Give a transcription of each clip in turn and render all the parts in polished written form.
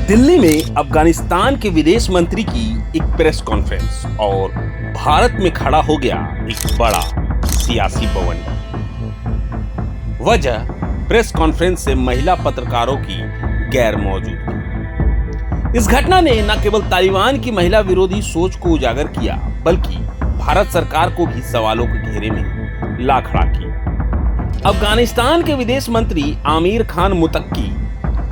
दिल्ली में अफगानिस्तान के विदेश मंत्री की एक प्रेस कॉन्फ्रेंस और भारत में खड़ा हो गया एक बड़ा सियासी बवंडर। वजह प्रेस कॉन्फ्रेंस से महिला पत्रकारों की गैर मौजूदगी। इस घटना ने न केवल तालिबान की महिला विरोधी सोच को उजागर किया बल्कि भारत सरकार को भी सवालों के घेरे में ला खड़ा किया। अफगानिस्तान के विदेश मंत्री आमिर खान मुतक्की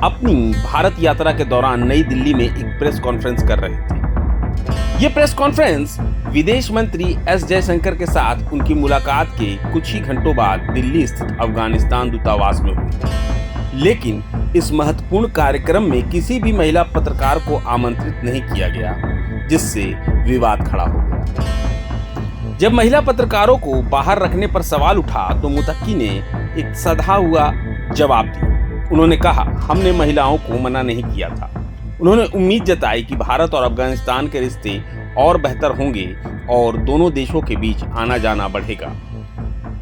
अपनी भारत यात्रा के दौरान नई दिल्ली में एक प्रेस कॉन्फ्रेंस कर रहे थे। यह प्रेस कॉन्फ्रेंस विदेश मंत्री एस जयशंकर के साथ उनकी मुलाकात के कुछ ही घंटों बाद दिल्ली स्थित अफगानिस्तान दूतावास में हुई। लेकिन इस महत्वपूर्ण कार्यक्रम में किसी भी महिला पत्रकार को आमंत्रित नहीं किया गया, जिससे विवाद खड़ा हो गया। जब महिला पत्रकारों को बाहर रखने पर सवाल उठा तो मुतक्की ने एक सधा हुआ जवाब दिया। उन्होंने कहा, हमने महिलाओं को मना नहीं किया था। उन्होंने उम्मीद जताई कि भारत और अफगानिस्तान के रिश्ते और बेहतर होंगे और दोनों देशों के बीच आना जाना बढ़ेगा।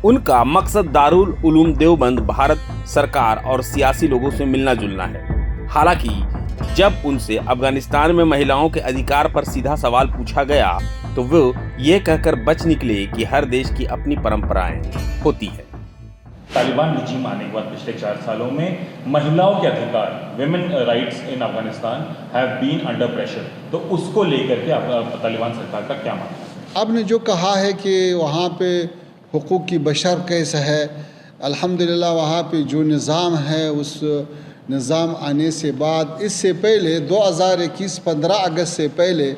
उनका मकसद दारुल उलूम देवबंद भारत सरकार और सियासी लोगों से मिलना जुलना है। हालांकि जब उनसे अफगानिस्तान में महिलाओं के अधिकार पर सीधा सवाल पूछा गया तो वो ये कहकर बच निकले कि हर देश की अपनी परंपराएं होती है। तालिबान रिजीम आने के बाद पिछले 4 सालों में महिलाओं के अधिकार, women rights in Afghanistan have been under pressure, तो उसको लेकर के तालिबान सरकार का क्या मानना है? आपने जो कहा है कि वहाँ पे हुकूक की बशर कैसा है, अल्हम्दुलिल्लाह वहाँ पे जो निज़ाम है उस निज़ाम आने से बाद, इससे पहले 2021 15 अगस्त से पहले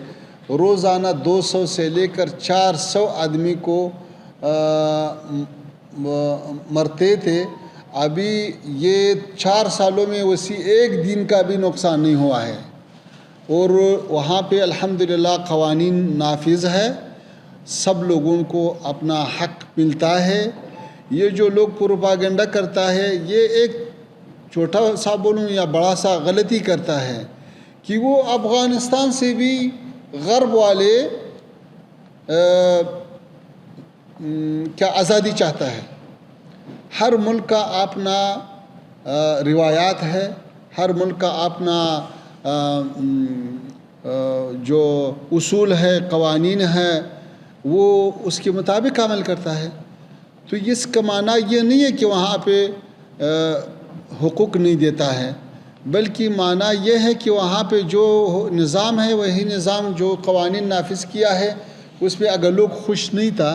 रोज़ाना 200 से लेकर 400 आदमी को मरते थे। अभी ये 4 सालों में वैसी एक दिन का भी नुकसान नहीं हुआ है और वहाँ पे अल्हम्दुलिल्लाह क़वानीन नाफिज़ है, सब लोगों को अपना हक मिलता है। ये जो लोग प्रोपागेंडा करता है ये एक छोटा सा बोलूँ या बड़ा सा गलती करता है कि वो अफ़गानिस्तान से भी ग़र्ब वाले क्या आज़ादी चाहता है। हर मुल्क का अपना रिवायात है, हर मुल्क का अपना जो उसूल है, क़वानीन है, वो उसके मुताबिक अमल करता है। तो इसका माना ये नहीं है कि वहाँ पे हुकूक नहीं देता है, बल्कि माना यह है कि वहाँ पे जो निज़ाम है वही निज़ाम जो क़वानीन नाफिज किया है उस पर अगर लोग खुश नहीं था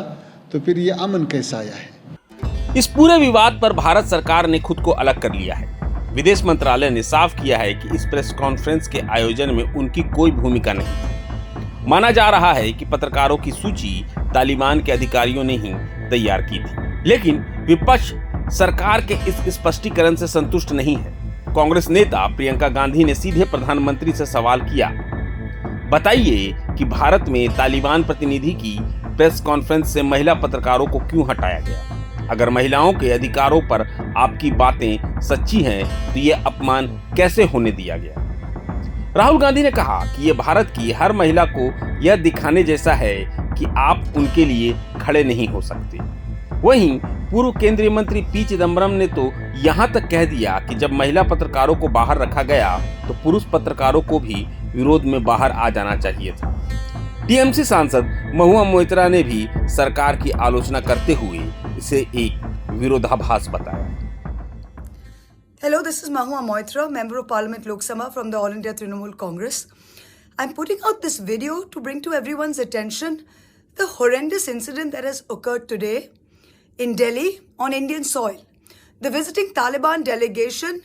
तो फिर ये अमन कैसा आया है। इस पूरे विवाद पर भारत सरकार ने खुद को अलग कर लिया है। विदेश मंत्रालय ने साफ किया है कि इस प्रेस कॉन्फ्रेंस के आयोजन में उनकी कोई भूमिका नहीं थी। माना जा रहा है कि पत्रकारों की सूची तालिबान के अधिकारियों ने ही तैयार की थी। लेकिन विपक्ष सरकार के इस स्पष्टीकरण से संतुष्ट नहीं है। कांग्रेस नेता प्रियंका गांधी ने सीधे प्रधानमंत्री से सवाल किया, बताइए कि भारत में तालिबान प्रतिनिधि की प्रेस कॉन्फ्रेंस से महिला पत्रकारों को क्यों हटाया गया? अगर महिलाओं के अधिकारों पर आपकी बातें सच्ची हैं तो ये अपमान कैसे होने दिया गया? राहुल गांधी ने कहा कि ये भारत की हर महिला को यह दिखाने जैसा है कि आप उनके लिए खड़े नहीं हो सकते। वहीं पूर्व केंद्रीय मंत्री पी चिदम्बरम ने तो यहां तक कह दिया कि जब महिला पत्रकारों को बाहर रखा गया तो पुरुष पत्रकारों को भी विरोध में बाहर आ जाना चाहिए था। टीएमसी सांसद महुआ मोइत्रा ने भी सरकार की आलोचना करते हुए इसे एक विरोधाभास बताया। Hello, this is Mahua Moitra, Member of Parliament Lok Sabha from the All India Trinamool Congress. I'm putting out this video to bring to everyone's attention the horrendous incident that has occurred today in Delhi on Indian soil. The visiting Taliban delegation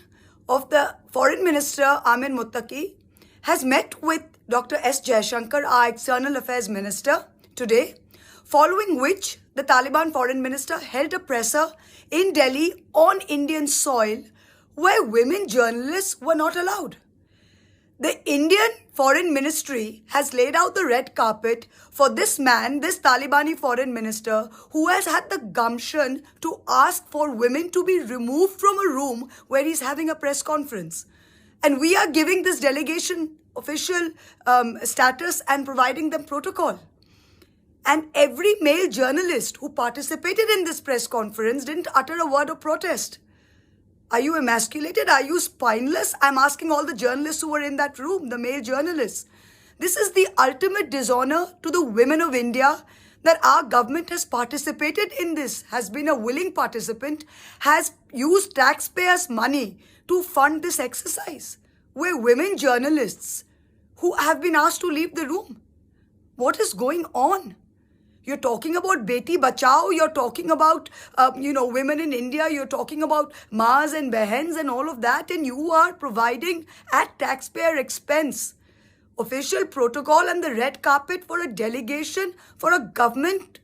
of the Foreign Minister Amir Muttaqi has met with Dr. S. Jayashankar, our External Affairs Minister, today, following which the Taliban Foreign Minister held a presser in Delhi on Indian soil where women journalists were not allowed. The Indian Foreign Ministry has laid out the red carpet for this man, this Talibani Foreign Minister, who has had the gumption to ask for women to be removed from a room where he's having a press conference. And we are giving this delegation official status and providing them protocol. And every male journalist who participated in this press conference didn't utter a word of protest. Are you emasculated? Are you spineless? I'm asking all the journalists who were in that room, the male journalists. This is the ultimate dishonor to the women of India that our government has participated in this, has been a willing participant, has used taxpayers' money to fund this exercise. We're women journalists who have been asked to leave the room. What is going on? You're talking about Beti Bachao, you're talking about, women in India, you're talking about Maas and Behens and all of that, and you are providing at taxpayer expense official protocol and the red carpet for a delegation, for a government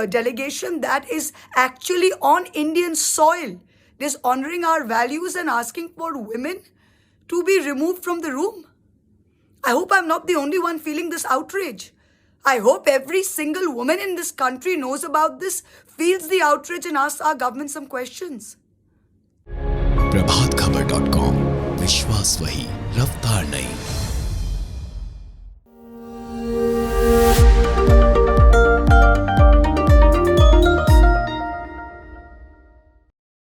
delegation that is actually on Indian soil, dishonoring our values and asking for women to be removed from the room. I hope I'm not the only one feeling this outrage. I hope every single woman in this country knows about this, feels the outrage and asks our government some questions. प्रभातखबर.com, विश्वास वही, रफ्तार नहीं।